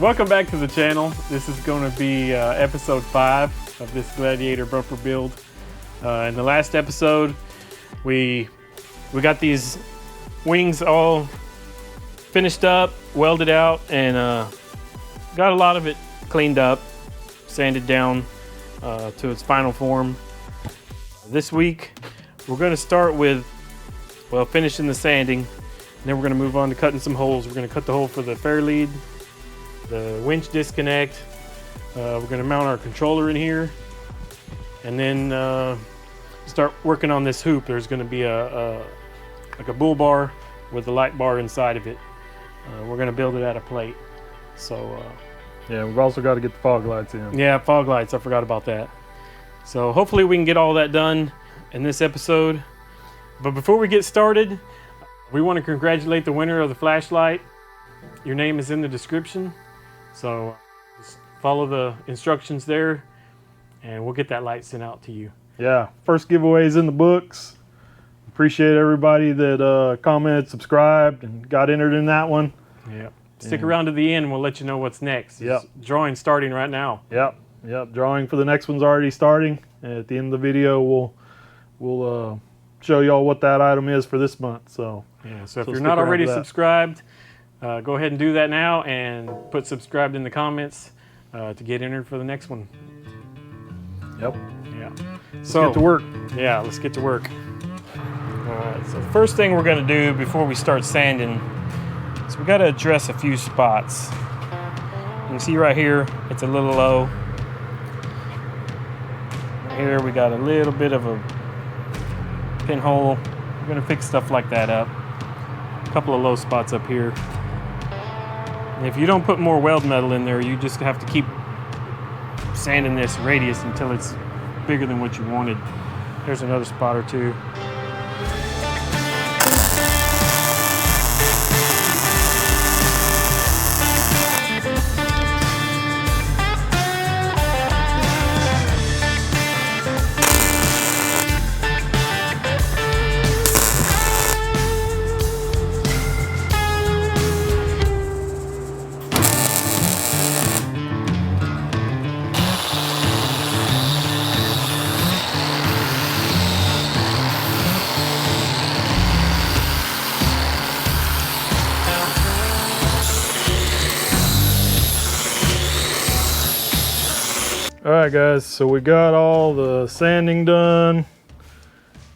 Welcome back to the channel. This is going to be episode 5 of this Gladiator bumper build. In the last episode, we got these wings all finished up, welded out, and got a lot of it cleaned up, sanded down to its final form. This week, we're going to start with, well, finishing the sanding, and then we're going to move on to cutting some holes. We're going to cut the hole for the fair lead, the winch disconnect. We're going to mount our controller in here, and then start working on this hoop. There's going to be like a bull bar with a light bar inside of it. We're going to build it out of plate. So yeah, we've also got to get the fog lights in. Yeah, fog lights. I forgot about that. So hopefully we can get all that done in this episode. But before we get started, we want to congratulate the winner of the flashlight. Your name is in the description. So just follow the instructions there, and we'll get that light sent out to you. Yeah, first giveaway's in the books. Appreciate everybody that commented, subscribed, and got entered in that one. Yeah. Stick around to the end, and we'll let you know what's next. Yep. Drawing starting right now. Yep. Drawing for the next one's already starting. And at the end of the video, we'll show y'all what that item is for this month. So yeah. So if you're not already subscribed, go ahead and do that now, and put subscribed in the comments to get entered for the next one. Yep. Yeah. Let's get to work. Yeah, let's get to work. All right. So the first thing we're going to do before we start sanding is we got to address a few spots. You can see right here, it's a little low. Here we got a little bit of a pinhole. We're going to fix stuff like that up. A couple of low spots up here. And if you don't put more weld metal in there, you just have to keep sanding this radius until it's bigger than what you wanted. There's another spot or two. Alright guys, so we got all the sanding done,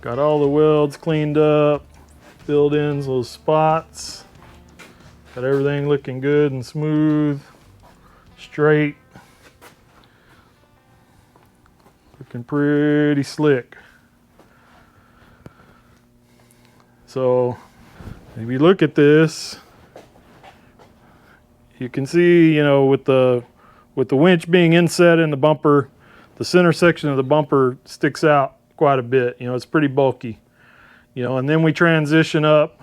got all the welds cleaned up, filled in those spots, got everything looking good and smooth, straight, looking pretty slick. So if you look at this, you can see, you know, with the winch being inset in the bumper, the center section of the bumper sticks out quite a bit. You know, it's pretty bulky. You know, and then we transition up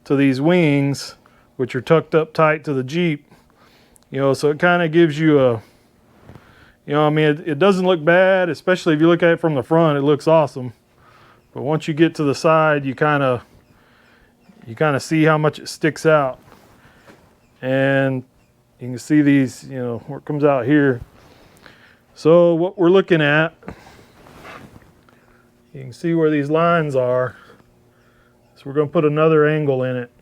to these wings, which are tucked up tight to the Jeep. You know, so it kind of gives you a, you know, I mean, it doesn't look bad, especially if you look at it from the front, it looks awesome. But once you get to the side, you kind of see how much it sticks out. And you can see these, you know, where it comes out here. So what we're looking at, you can see where these lines are. So we're going to put another angle in it.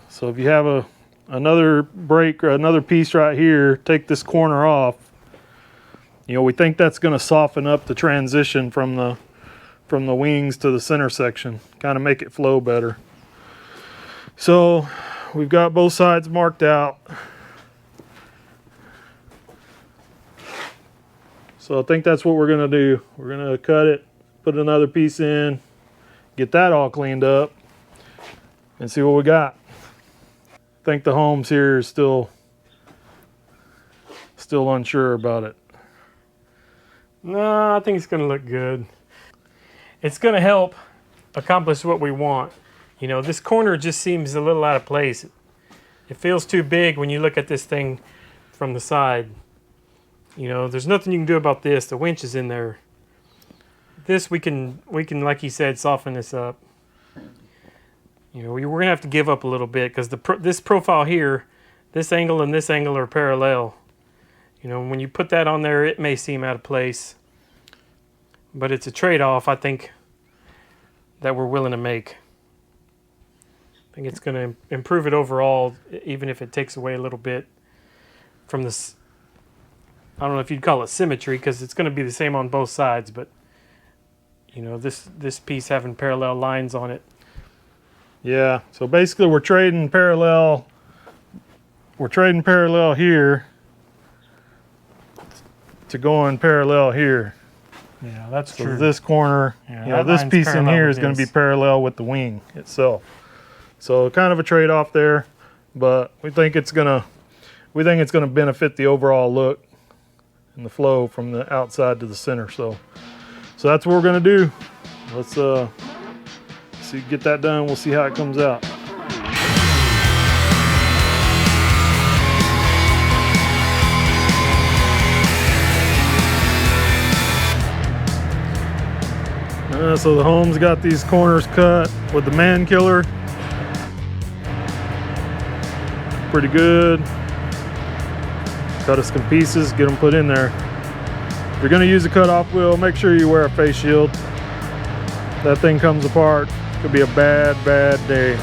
So if you have another break or another piece right here, take this corner off. You know, we think that's going to soften up the transition from the wings to the center section, kind of make it flow better. So we've got both sides marked out. So I think that's what we're going to do. We're going to cut it, put another piece in, get that all cleaned up, and see what we got. I think the Holmes here is still unsure about it. No, I think it's going to look good. It's going to help accomplish what we want. You know, this corner just seems a little out of place. It feels too big when you look at this thing from the side. You know, there's nothing you can do about this. The winch is in there. This we can, like he said, soften this up. You know, we're gonna have to give up a little bit because this profile here this angle and this angle are parallel. You know, when you put that on there, it may seem out of place, but it's a trade-off, I think, that we're willing to make. I think it's going to improve it overall, even if it takes away a little bit from this. I don't know if you'd call it symmetry, because it's going to be the same on both sides, but you know, this piece having parallel lines on it. Yeah, so basically we're trading parallel. We're trading parallel here to going parallel here. Yeah, that's So true. this corner, Yeah, you know, this piece in here is going to be this. parallel with the wing itself. So kind of a trade-off there, but we think it's gonna benefit the overall look and the flow from the outside to the center. So that's what we're gonna do. Let's see, get that done. We'll see how it comes out. So the home's got these corners cut with the man killer. Pretty good. Cut us some pieces, get them put in there. If you're gonna use a cutoff wheel, make sure you wear a face shield. That thing comes apart, could be a bad, bad day.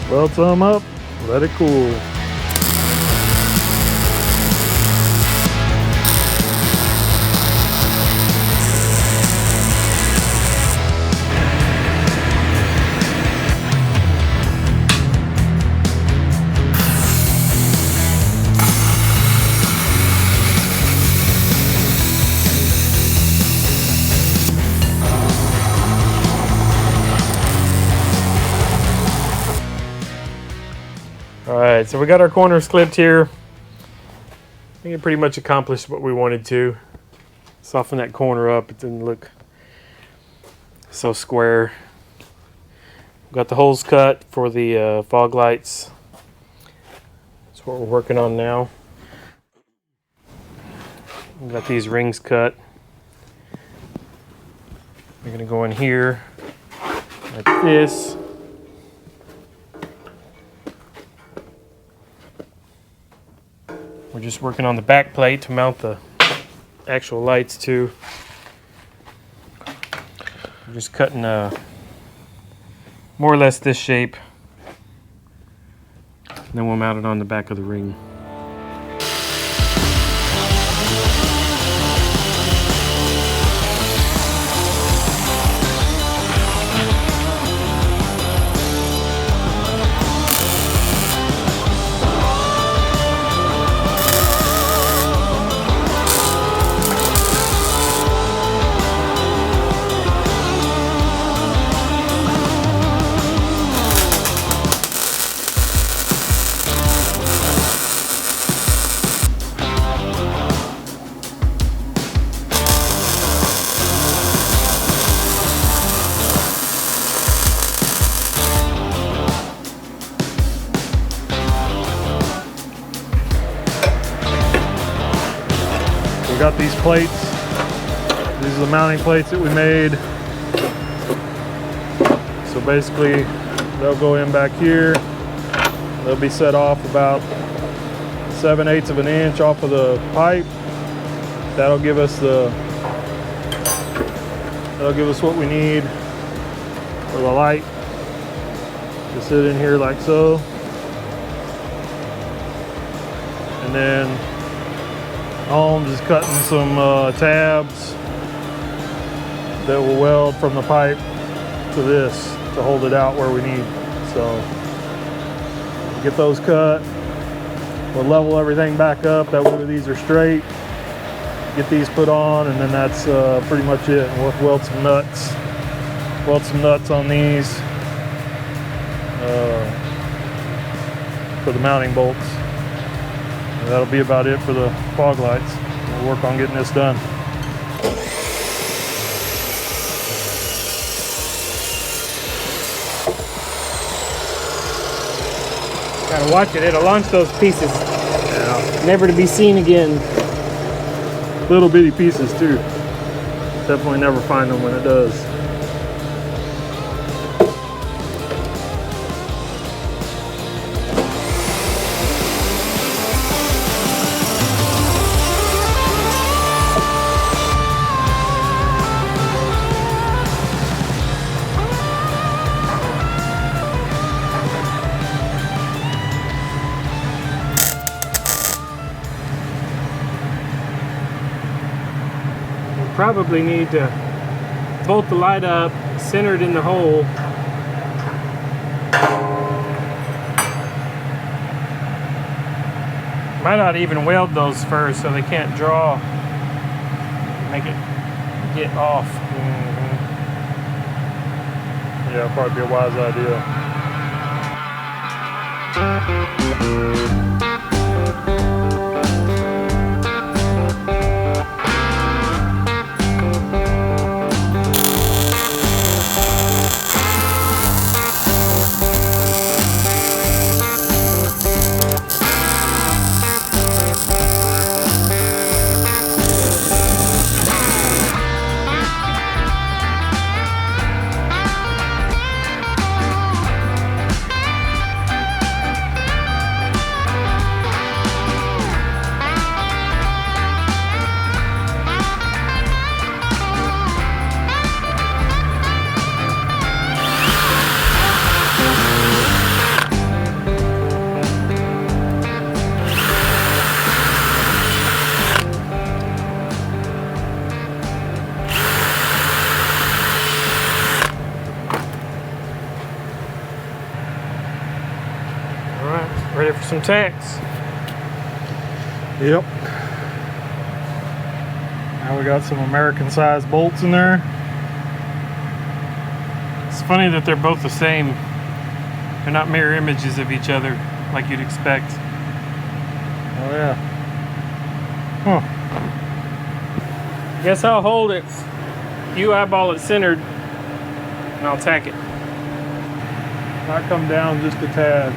Weld some up, let it cool. Alright, so we got our corners clipped here. I think it pretty much accomplished what we wanted to. Soften that corner up, it didn't look so square. We got the holes cut for the fog lights. That's what we're working on now. We got these rings cut. We're gonna go in here like this. We're just working on the back plate to mount the actual lights to. We're just cutting more or less this shape. And then we'll mount it on the back of the ring. We got these plates. These are the mounting plates that we made. So basically, they'll go in back here. They'll be set off about 7/8 of an inch off of the pipe. That'll give us what we need for the light to sit in here like so. And then Holmes is cutting some tabs that will weld from the pipe to this to hold it out where we need. So get those cut, We'll level everything back up. That way these are straight. Get these put on, and then that's pretty much it. And we'll weld some nuts. Weld some nuts on these for the mounting bolts. And that'll be about it for the fog lights. We'll work on getting this done. Gotta watch it, it'll launch those pieces. Yeah. Never to be seen again. Little bitty pieces too. Definitely never find them when it does. Probably need to bolt the light up, center it in the hole. Might not even weld those first so they can't draw. Make it get off. Yeah, probably be a wise idea. Ready for some tacks. Yep. Now we got some American-sized bolts in there. It's funny that they're both the same. They're not mirror images of each other like you'd expect. Oh yeah. Huh. Guess I'll hold it. You eyeball it centered, and I'll tack it. Might come down just a tad.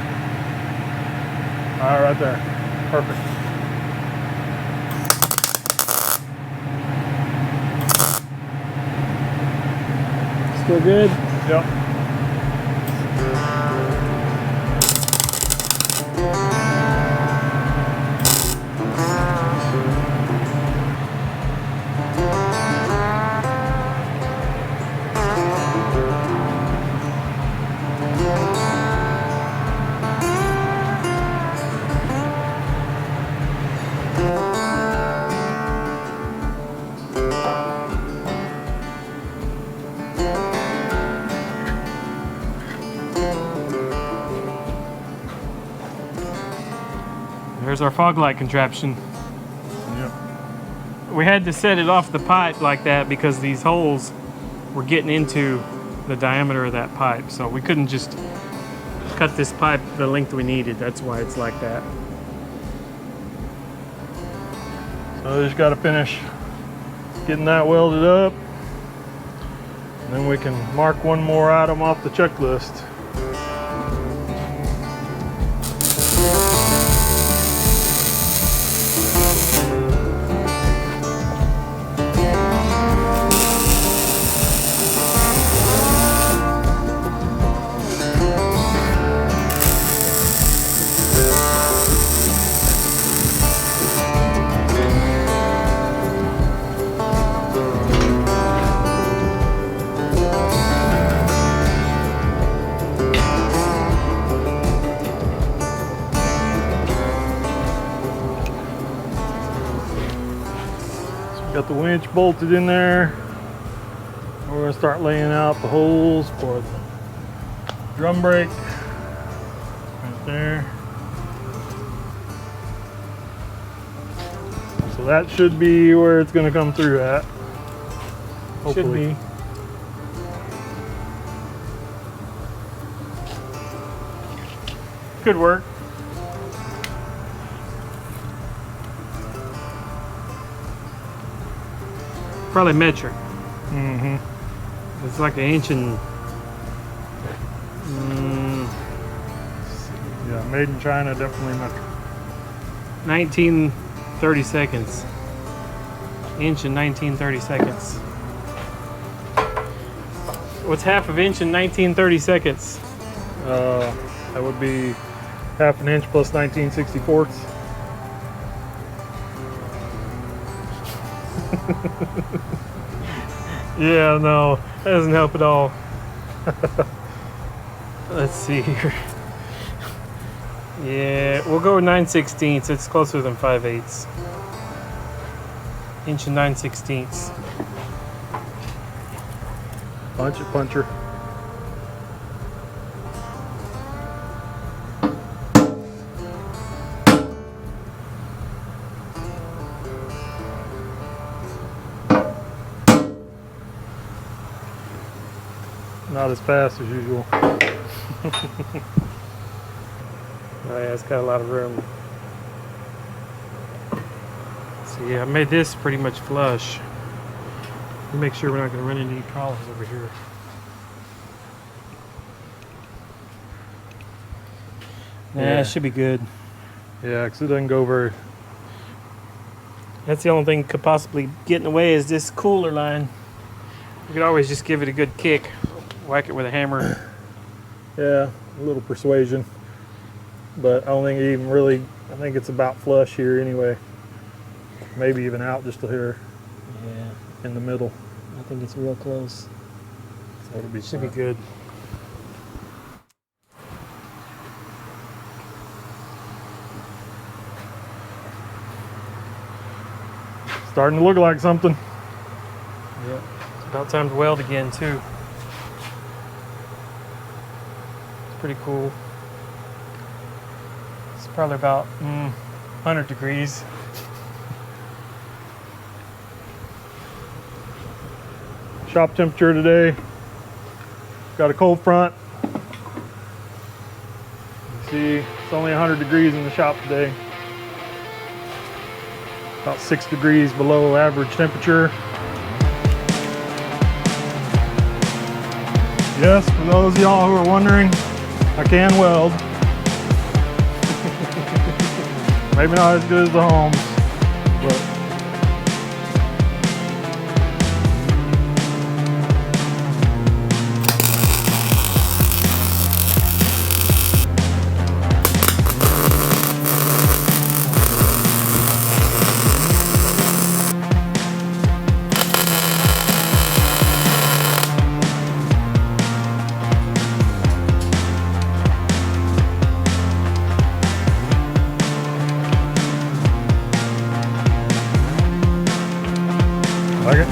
All right, right there. Perfect. Still good? Yep. There's our fog light contraption. Yep. We had to set it off the pipe like that because these holes were getting into the diameter of that pipe. So we couldn't just cut this pipe the length we needed. That's why it's like that. So I just got to finish getting that welded up. And then we can mark one more item off the checklist. Got the winch bolted in there. We're going to start laying out the holes for the drum brake. Right there. So that should be where it's going to come through at. Should Hopefully. be. Good work. Probably metric. Mm-hmm. It's like an inch and Yeah, made in China, definitely metric. 1930 seconds. Inch and 1930 seconds. What's half of inch and 1930 seconds? That would be half an inch plus 19/64. Yeah, no, that doesn't help at all. Let's see here. Yeah, we'll go 9/16. It's closer than 5/8. Inch and 9/16. Punch it, puncher. Not as fast as usual. Oh yeah, it's got a lot of room. So yeah, I made this pretty much flush. Make sure we're not going to run into any problems over here. Yeah, it should be good. Yeah, because it doesn't go very. That's the only thing could possibly get in the way is this cooler line. You could always just give it a good kick. Whack it with a hammer. Yeah, a little persuasion. But I don't think it even really, I think it's about flush here anyway. Maybe even out just a hair Yeah, in the middle. I think it's real close. So it'll be Should be fine. good. Starting to look like something. Yeah, it's about time to weld again too. It's pretty cool. It's probably about 100 degrees. Shop temperature today. Got a cold front. You see, it's only 100 degrees in the shop today. About 6 degrees below average temperature. Yes, for those of y'all who are wondering, I can weld. Maybe not as good as the Homes, but like it.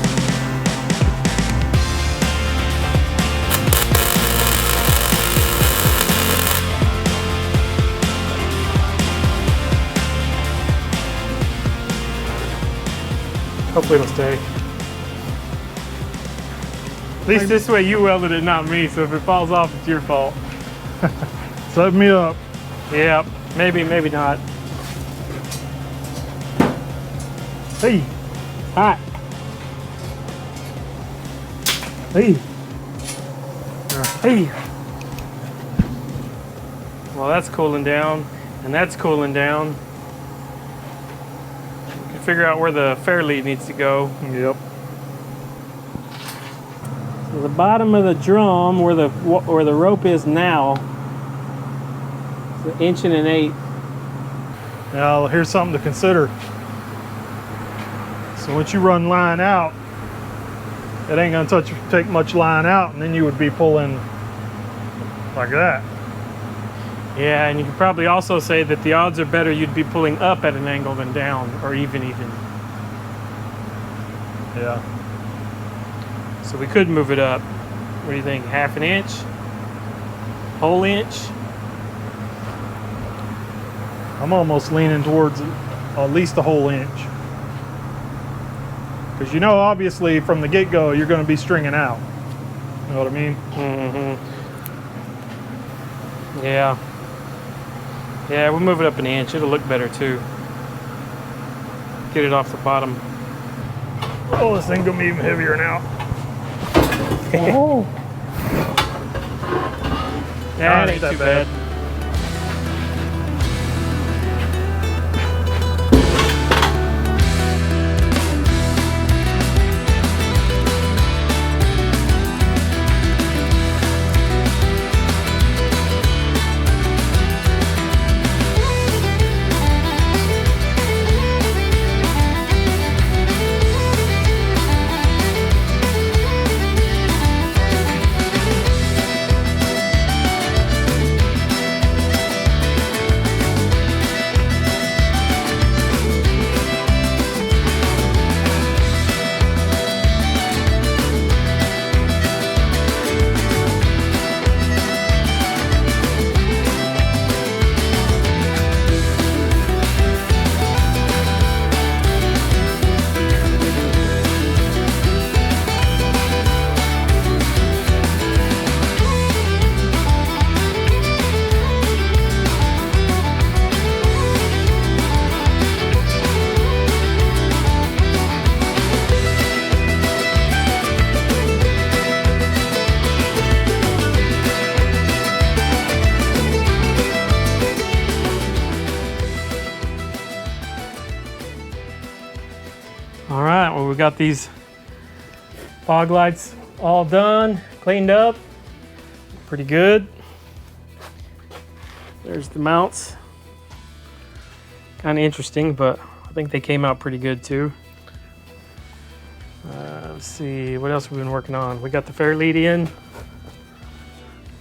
Hopefully it'll stay. At least this way you welded it, not me, so if it falls off, it's your fault. Set me up. Yeah, maybe, maybe not. Hey, Hot. hey. Hey. Well, that's cooling down, and that's cooling down. You can figure out where the fair lead needs to go. Yep. So the bottom of the drum, where the rope is now, is 1 inch and 1/8. Now here's something to consider. So once you run line out, it ain't gonna take much line out, and then you would be pulling like that. Yeah, and you could probably also say that the odds are better you'd be pulling up at an angle than down, or even. Yeah. So we could move it up. What do you think? 1/2 inch? Whole inch? I'm almost leaning towards at least a whole inch. Because you know, obviously from the get-go, you're going to be stringing out. You know what I mean? Yeah. Yeah, we'll move it up an inch. It'll look better too. Get it off the bottom. Oh, this thing's going to be even heavier now. Oh. Yeah, it ain't too bad. All right, well, we got these fog lights all done, cleaned up, pretty good. There's the mounts. Kind of interesting, but I think they came out pretty good too. Let's see, what else we've been working on? We got the fair lead in.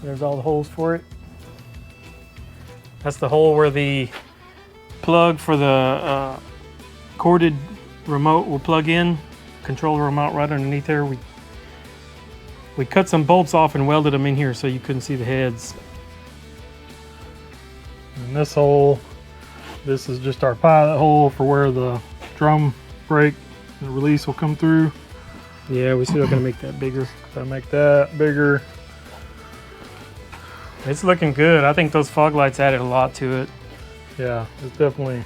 There's all the holes for it. That's the hole where the plug for the corded remote will plug in. Controller remote right underneath there. We cut some bolts off and welded them in here so you couldn't see the heads. And this hole, this is just our pilot hole for where the drum brake, the release will come through. Yeah, we're still gonna make that bigger. Gotta make that bigger. It's looking good. I think those fog lights added a lot to it. Yeah, it's definitely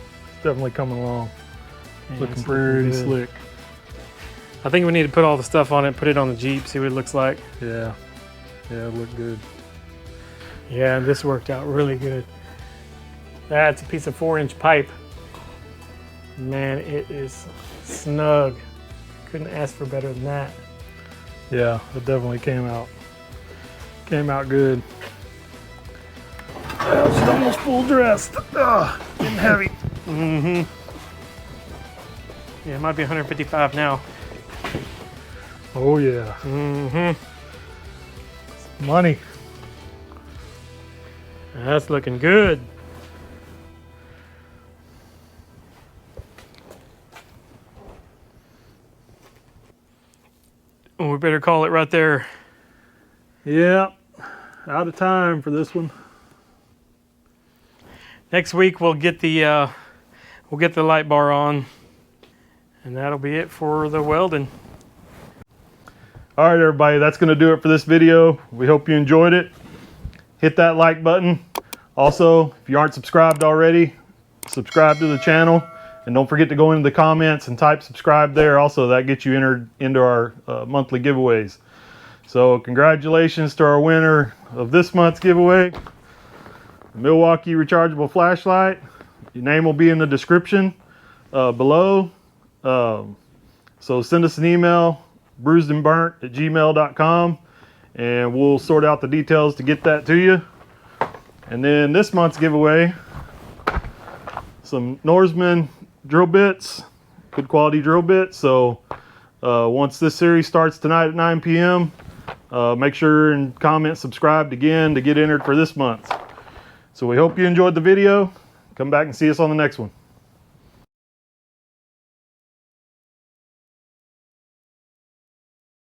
coming along. Yeah, Looking pretty slick. I think we need to put all the stuff on it, put it on the Jeep, see what it looks like. Yeah, yeah, it looked good. Yeah, this worked out really good. That's a piece of 4-inch pipe. Man, it is snug. Couldn't ask for better than that. Yeah, it definitely came out good. She's almost full dressed. Ugh, getting heavy. Yeah, it might be 155 now. Oh yeah. Money. That's looking good. Well, we better call it right there. Yeah, out of time for this one. Next week we'll get the light bar on, and that'll be it for the welding. All right, everybody, that's going to do it for this video. We hope you enjoyed it. Hit that like button. Also, if you aren't subscribed already, subscribe to the channel. And don't forget to go into the comments and type subscribe there. Also, that gets you entered into our monthly giveaways. So congratulations to our winner of this month's giveaway, the Milwaukee rechargeable flashlight. Your name will be in the description below. So send us an email, bruisedandburnt@gmail.com, and we'll sort out the details to get that to you. And then this month's giveaway, some Norseman drill bits, good quality drill bits. So once this series starts tonight at 9 p.m., make sure and comment, subscribe again to get entered for this month. So we hope you enjoyed the video. Come back and see us on the next one.